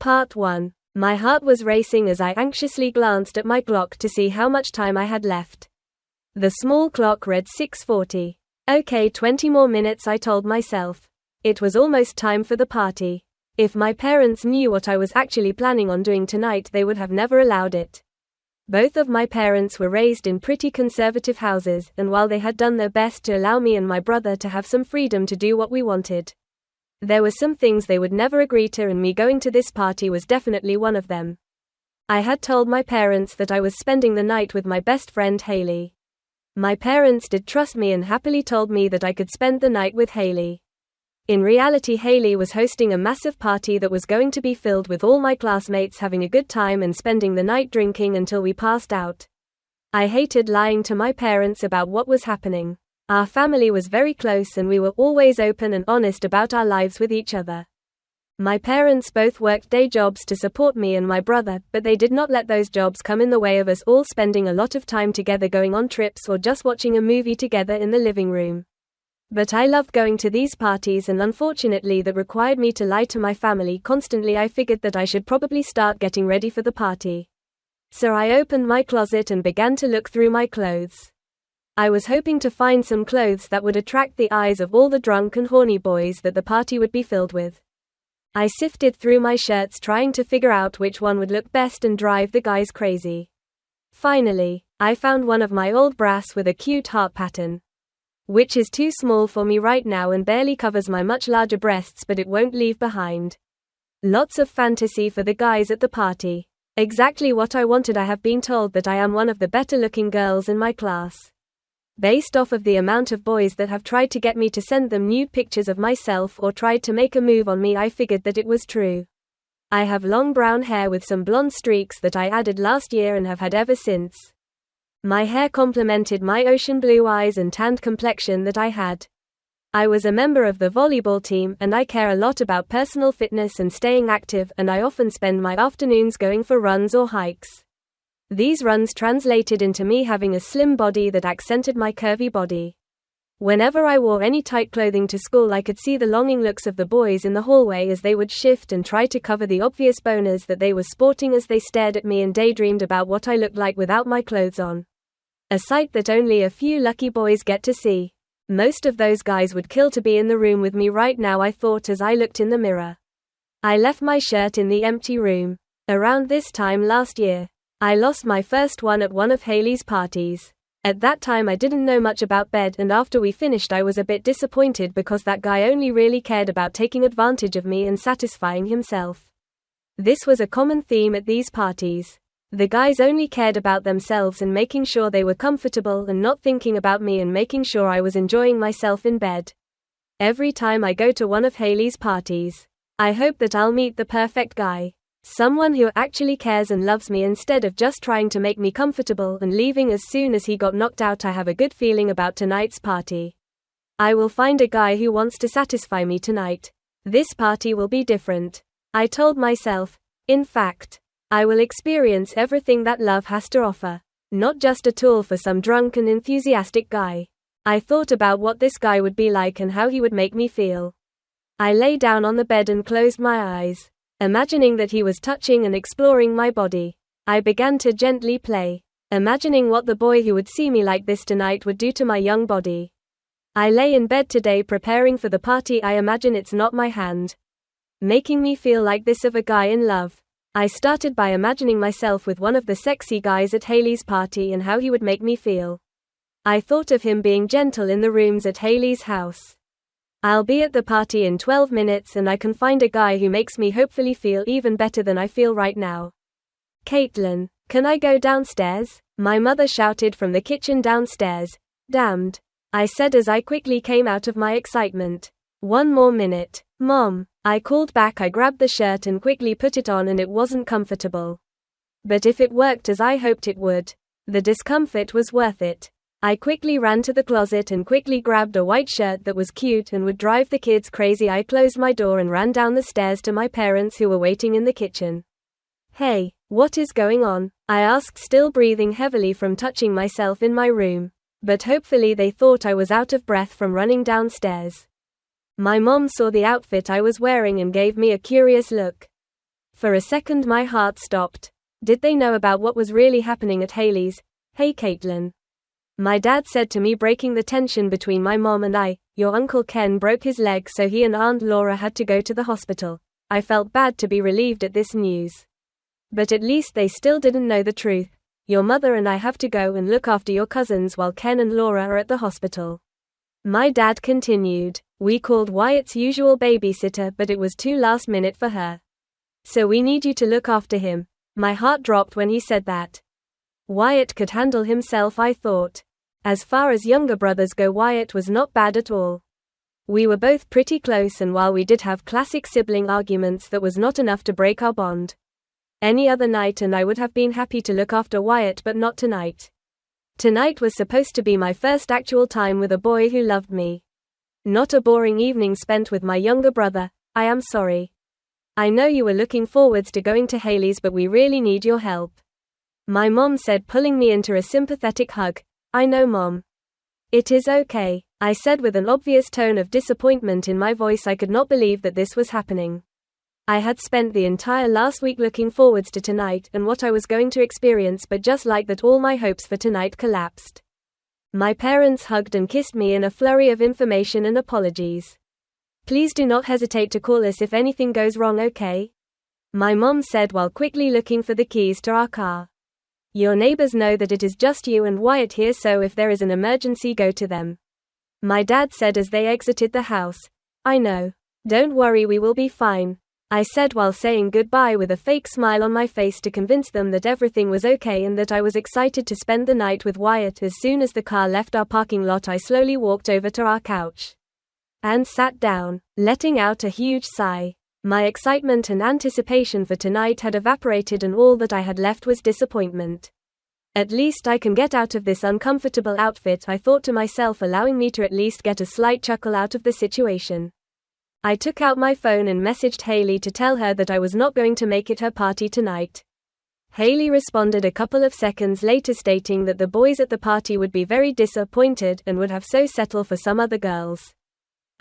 Part 1. My heart was racing as I anxiously glanced at my clock to see how much time I had left. The small clock read 6:40. Okay, 20 more minutes, I told myself. It was almost time for the party. If my parents knew what I was actually planning on doing tonight, they would have never allowed it. Both of my parents were raised in pretty conservative houses, and while they had done their best to allow me and my brother to have some freedom to do what we wanted, there were some things they would never agree to, and me going to this party was definitely one of them. I had told my parents that I was spending the night with my best friend Haley. My parents did trust me and happily told me that I could spend the night with Haley. In reality, Haley was hosting a massive party that was going to be filled with all my classmates having a good time and spending the night drinking until we passed out. I hated lying to my parents about what was happening. Our family was very close and we were always open and honest about our lives with each other. My parents both worked day jobs to support me and my brother, but they did not let those jobs come in the way of us all spending a lot of time together, going on trips or just watching a movie together in the living room. But I loved going to these parties, and unfortunately that required me to lie to my family constantly. I figured that I should probably start getting ready for the party. So I opened my closet and began to look through my clothes. I was hoping to find some clothes that would attract the eyes of all the drunk and horny boys that the party would be filled with. I sifted through my shirts trying to figure out which one would look best and drive the guys crazy. Finally, I found one of my old brass with a cute heart pattern, which is too small for me right now and barely covers my much larger breasts, but it won't leave behind lots of fantasy for the guys at the party. Exactly what I wanted. I have been told that I am one of the better looking girls in my class. Based off of the amount of boys that have tried to get me to send them nude pictures of myself or tried to make a move on me, I figured that it was true. I have long brown hair with some blonde streaks that I added last year and have had ever since. My hair complemented my ocean blue eyes and tanned complexion that I had. I was a member of the volleyball team, and I care a lot about personal fitness and staying active, and I often spend my afternoons going for runs or hikes. These runs translated into me having a slim body that accented my curvy body. Whenever I wore any tight clothing to school, I could see the longing looks of the boys in the hallway as they would shift and try to cover the obvious boners that they were sporting as they stared at me and daydreamed about what I looked like without my clothes on. A sight that only a few lucky boys get to see. Most of those guys would kill to be in the room with me right now, I thought as I looked in the mirror. I left my shirt in the empty room. Around this time last year, I lost my first one at one of Haley's parties. At that time I didn't know much about bed, and after we finished I was a bit disappointed because that guy only really cared about taking advantage of me and satisfying himself. This was a common theme at these parties. The guys only cared about themselves and making sure they were comfortable and not thinking about me and making sure I was enjoying myself in bed. Every time I go to one of Haley's parties, I hope that I'll meet the perfect guy. Someone who actually cares and loves me instead of just trying to make me comfortable and leaving as soon as he got knocked out. I have a good feeling about tonight's party. I will find a guy who wants to satisfy me tonight. This party will be different, I told myself. In fact, I will experience everything that love has to offer, not just a tool for some drunk and enthusiastic guy. I thought about what this guy would be like and how he would make me feel. I lay down on the bed and closed my eyes, imagining that he was touching and exploring my body. I began to gently play, imagining what the boy who would see me like this tonight would do to my young body. I lay in bed today preparing for the party. I imagine it's not my hand making me feel like this of a guy in love. I started by imagining myself with one of the sexy guys at Haley's party and how he would make me feel. I thought of him being gentle in the rooms at Haley's house. I'll be at the party in 12 minutes and I can find a guy who makes me hopefully feel even better than I feel right now. Caitlin, can I go downstairs? My mother shouted from the kitchen downstairs. Damned, I said as I quickly came out of my excitement. One more minute, Mom, I called back. I grabbed the shirt and quickly put it on, and it wasn't comfortable. But if it worked as I hoped it would, the discomfort was worth it. I quickly ran to the closet and quickly grabbed a white shirt that was cute and would drive the kids crazy. I closed my door and ran down the stairs to my parents who were waiting in the kitchen. Hey, what is going on? I asked, still breathing heavily from touching myself in my room. But hopefully they thought I was out of breath from running downstairs. My mom saw the outfit I was wearing and gave me a curious look. For a second my heart stopped. Did they know about what was really happening at Haley's? Hey Caitlin. My dad said to me, breaking the tension between my mom and I, your Uncle Ken broke his leg, so he and Aunt Laura had to go to the hospital. I felt bad to be relieved at this news. But at least they still didn't know the truth. Your mother and I have to go and look after your cousins while Ken and Laura are at the hospital. My dad continued. We called Wyatt's usual babysitter, but it was too last minute for her. So we need you to look after him. My heart dropped when he said that. Wyatt could handle himself, I thought. As far as younger brothers go, Wyatt was not bad at all. We were both pretty close, and while we did have classic sibling arguments, that was not enough to break our bond. Any other night and I would have been happy to look after Wyatt, but not tonight. Tonight was supposed to be my first actual time with a boy who loved me. Not a boring evening spent with my younger brother. I am sorry. I know you were looking forwards to going to Haley's, but we really need your help. My mom said, pulling me into a sympathetic hug. I know, Mom. It is okay, I said with an obvious tone of disappointment in my voice. I could not believe that this was happening. I had spent the entire last week looking forwards to tonight and what I was going to experience, but just like that, all my hopes for tonight collapsed. My parents hugged and kissed me in a flurry of information and apologies. Please do not hesitate to call us if anything goes wrong, okay? My mom said while quickly looking for the keys to our car. Your neighbors know that it is just you and Wyatt here, so if there is an emergency, go to them. My dad said as they exited the house. I know. Don't worry, we will be fine, I said while saying goodbye with a fake smile on my face to convince them that everything was okay and that I was excited to spend the night with Wyatt. As soon as the car left our parking lot, I slowly walked over to our couch and sat down, letting out a huge sigh. My excitement and anticipation for tonight had evaporated, and all that I had left was disappointment. At least I can get out of this uncomfortable outfit, I thought to myself, allowing me to at least get a slight chuckle out of the situation. I took out my phone and messaged Haley to tell her that I was not going to make it her party tonight. Haley responded a couple of seconds later, stating that the boys at the party would be very disappointed and would have so settle for some other girls.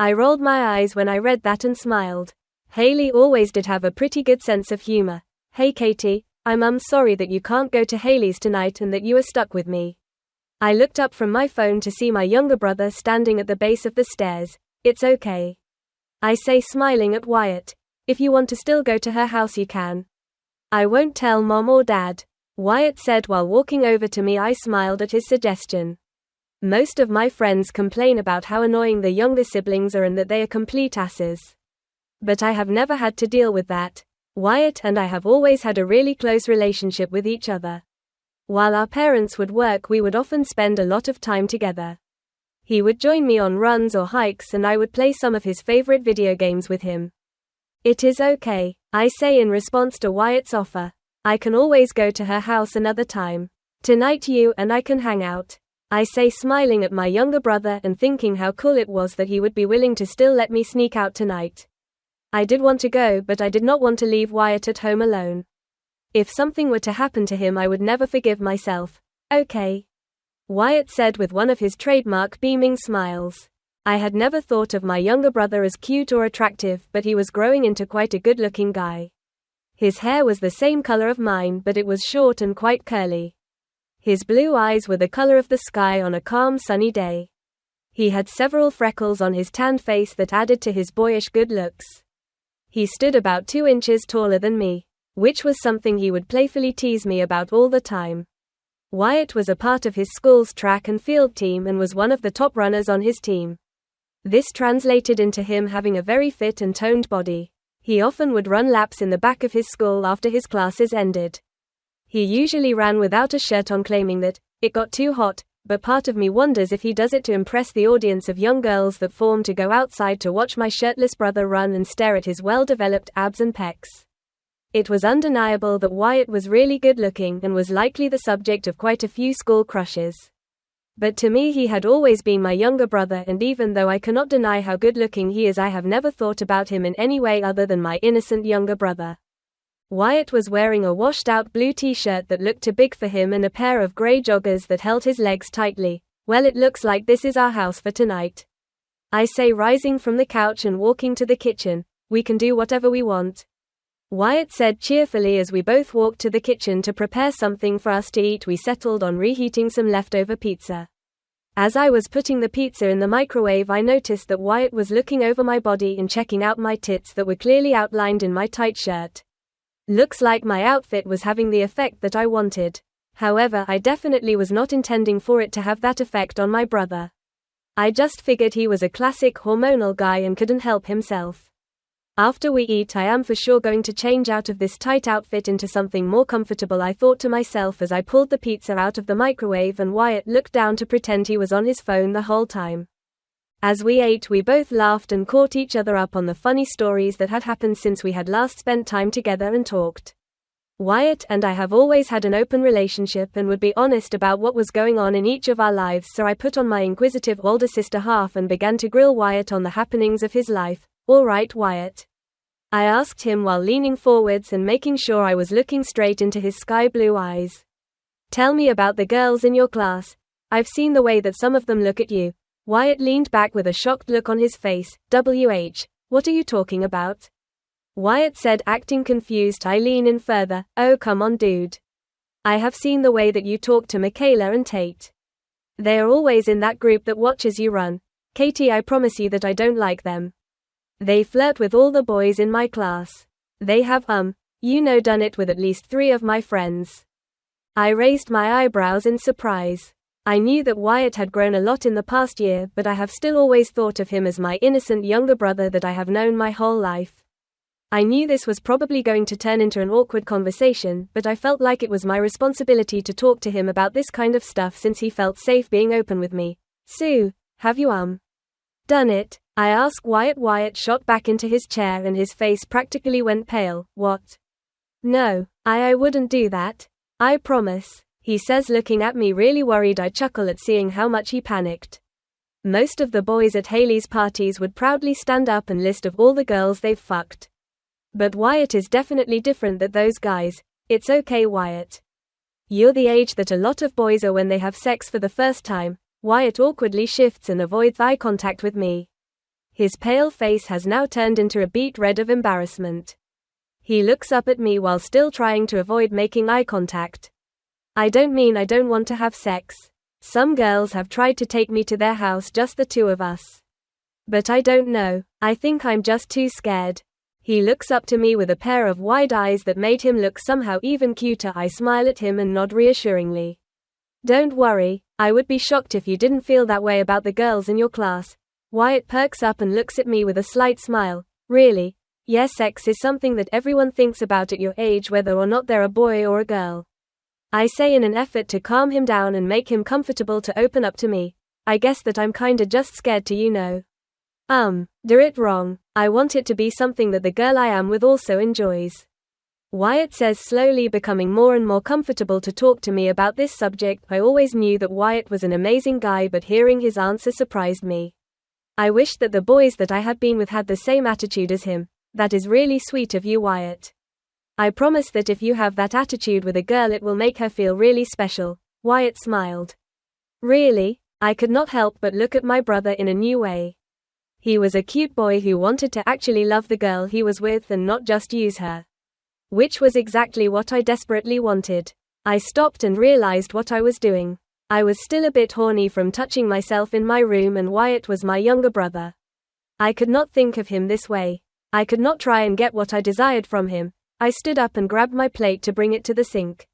I rolled my eyes when I read that and smiled. Haley always did have a pretty good sense of humor. Hey Katie, I'm sorry that you can't go to Haley's tonight and that you are stuck with me. I looked up from my phone to see my younger brother standing at the base of the stairs. It's okay, I say, smiling at Wyatt. If you want to still go to her house, you can. I won't tell Mom or Dad, Wyatt said while walking over to me. I smiled at his suggestion. Most of my friends complain about how annoying the younger siblings are and that they are complete asses. But I have never had to deal with that. Wyatt and I have always had a really close relationship with each other. While our parents would work, we would often spend a lot of time together. He would join me on runs or hikes, and I would play some of his favorite video games with him. It is okay, I say in response to Wyatt's offer. I can always go to her house another time. Tonight you and I can hang out, I say, smiling at my younger brother and thinking how cool it was that he would be willing to still let me sneak out tonight. I did want to go, but I did not want to leave Wyatt at home alone. If something were to happen to him, I would never forgive myself. Okay, Wyatt said with one of his trademark beaming smiles. I had never thought of my younger brother as cute or attractive, but he was growing into quite a good-looking guy. His hair was the same color of mine, but it was short and quite curly. His blue eyes were the color of the sky on a calm, sunny day. He had several freckles on his tanned face that added to his boyish good looks. He stood about 2 inches taller than me, which was something he would playfully tease me about all the time. Wyatt was a part of his school's track and field team and was one of the top runners on his team. This translated into him having a very fit and toned body. He often would run laps in the back of his school after his classes ended. He usually ran without a shirt on, claiming that it got too hot, but part of me wonders if he does it to impress the audience of young girls that form to go outside to watch my shirtless brother run and stare at his well-developed abs and pecs. It was undeniable that Wyatt was really good-looking and was likely the subject of quite a few school crushes. But to me, he had always been my younger brother, and even though I cannot deny how good-looking he is, I have never thought about him in any way other than my innocent younger brother. Wyatt was wearing a washed-out blue t-shirt that looked too big for him and a pair of grey joggers that held his legs tightly. Well, it looks like this is our house for tonight, I say, rising from the couch and walking to the kitchen. We can do whatever we want. Wyatt said cheerfully as we both walked to the kitchen to prepare something for us to eat. We settled on reheating some leftover pizza. As I was putting the pizza in the microwave, I noticed that Wyatt was looking over my body and checking out my tits that were clearly outlined in my tight shirt. Looks like my outfit was having the effect that I wanted. However, I definitely was not intending for it to have that effect on my brother. I just figured he was a classic hormonal guy and couldn't help himself. After we eat, I am for sure going to change out of this tight outfit into something more comfortable, I thought to myself as I pulled the pizza out of the microwave and Wyatt looked down to pretend he was on his phone the whole time. As we ate, we both laughed and caught each other up on the funny stories that had happened since we had last spent time together and talked. Wyatt and I have always had an open relationship and would be honest about what was going on in each of our lives, so I put on my inquisitive older sister half and began to grill Wyatt on the happenings of his life. "All right, Wyatt?" I asked him while leaning forwards and making sure I was looking straight into his sky blue eyes. "Tell me about the girls in your class. I've seen the way that some of them look at you." Wyatt leaned back with a shocked look on his face. What are you talking about?" Wyatt said, acting confused. I lean in further. "Oh, come on, dude. I have seen the way that you talk to Michaela and Tate. They are always in that group that watches you run. Katie, I promise you that I don't like them. They flirt with all the boys in my class. They have, done it with at least 3 of my friends." I raised my eyebrows in surprise. I knew that Wyatt had grown a lot in the past year, but I have still always thought of him as my innocent younger brother that I have known my whole life. I knew this was probably going to turn into an awkward conversation, but I felt like it was my responsibility to talk to him about this kind of stuff since he felt safe being open with me. "Sue, have you done it?" I asked Wyatt. Wyatt shot back into his chair and his face practically went pale. "What? No, I wouldn't do that. I promise," he says, looking at me really worried. I chuckle at seeing how much he panicked. Most of the boys at Haley's parties would proudly stand up and list of all the girls they've fucked. But Wyatt is definitely different than those guys. "It's okay, Wyatt. You're the age that a lot of boys are when they have sex for the first time." Wyatt awkwardly shifts and avoids eye contact with me. His pale face has now turned into a beet red of embarrassment. He looks up at me while still trying to avoid making eye contact. "I don't mean I don't want to have sex. Some girls have tried to take me to their house, just the 2 of us. But I don't know, I think I'm just too scared." He looks up to me with a pair of wide eyes that made him look somehow even cuter. I smile at him and nod reassuringly. "Don't worry, I would be shocked if you didn't feel that way about the girls in your class." Wyatt perks up and looks at me with a slight smile. "Really? Yes, sex is something that everyone thinks about at your age, whether or not they're a boy or a girl." I say in an effort to calm him down and make him comfortable to open up to me. "I guess that I'm kinda just scared to, do it wrong. I want it to be something that the girl I am with also enjoys." Wyatt says, slowly becoming more and more comfortable to talk to me about this subject. I always knew that Wyatt was an amazing guy, but hearing his answer surprised me. I wish that the boys that I had been with had the same attitude as him. "That is really sweet of you, Wyatt. I promise that if you have that attitude with a girl, it will make her feel really special." Wyatt smiled. "Really?" I could not help but look at my brother in a new way. He was a cute boy who wanted to actually love the girl he was with and not just use her. Which was exactly what I desperately wanted. I stopped and realized what I was doing. I was still a bit horny from touching myself in my room, and Wyatt was my younger brother. I could not think of him this way. I could not try and get what I desired from him. I stood up and grabbed my plate to bring it to the sink.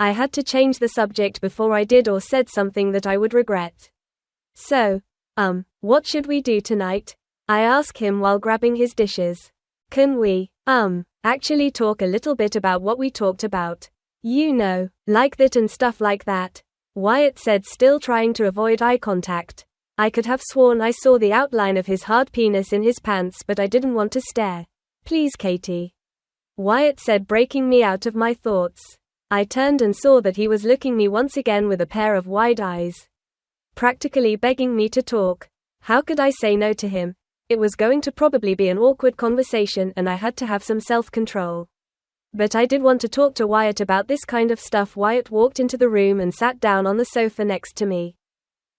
I had to change the subject before I did or said something that I would regret. "So, what should we do tonight?" I ask him while grabbing his dishes. "Can we, actually talk a little bit about what we talked about? Like that and stuff like that," Wyatt said, still trying to avoid eye contact. I could have sworn I saw the outline of his hard penis in his pants, but I didn't want to stare. "Please, Katie," Wyatt said, breaking me out of my thoughts. I turned and saw that he was looking me once again with a pair of wide eyes, practically begging me to talk. How could I say no to him? It was going to probably be an awkward conversation, and I had to have some self-control. But I did want to talk to Wyatt about this kind of stuff. Wyatt walked into the room and sat down on the sofa next to me.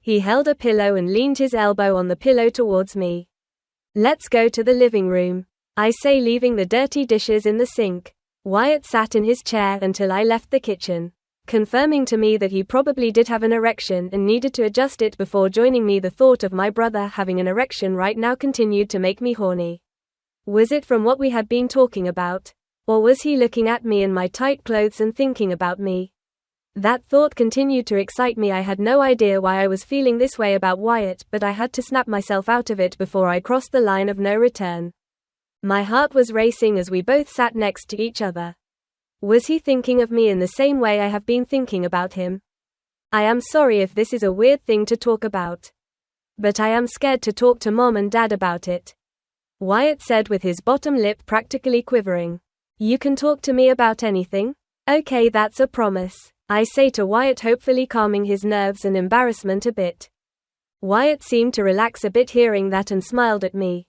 He held a pillow and leaned his elbow on the pillow towards me. "Let's go to the living room. I say, leaving the dirty dishes in the sink. Wyatt sat in his chair until I left the kitchen, confirming to me that he probably did have an erection and needed to adjust it before joining me. The thought of my brother having an erection right now continued to make me horny. Was it from what we had been talking about? Or was he looking at me in my tight clothes and thinking about me? That thought continued to excite me. I had no idea why I was feeling this way about Wyatt, but I had to snap myself out of it before I crossed the line of no return. My heart was racing as we both sat next to each other. Was he thinking of me in the same way I have been thinking about him? I am sorry if this is a weird thing to talk about, but I am scared to talk to Mom and Dad about it, Wyatt said with his bottom lip practically quivering. You can talk to me about anything? Okay, that's a promise, I say to Wyatt, hopefully calming his nerves and embarrassment a bit. Wyatt seemed to relax a bit hearing that and smiled at me.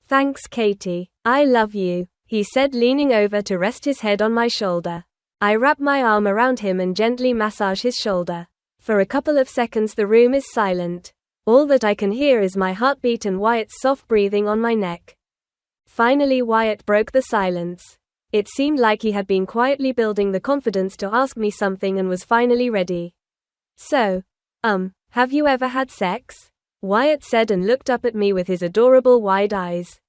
Thanks, Katie. I love you, he said, leaning over to rest his head on my shoulder. I wrap my arm around him and gently massage his shoulder. For a couple of seconds the room is silent. All that I can hear is my heartbeat and Wyatt's soft breathing on my neck. Finally Wyatt broke the silence. It seemed like he had been quietly building the confidence to ask me something and was finally ready. So, have you ever had sex? Wyatt said and looked up at me with his adorable wide eyes.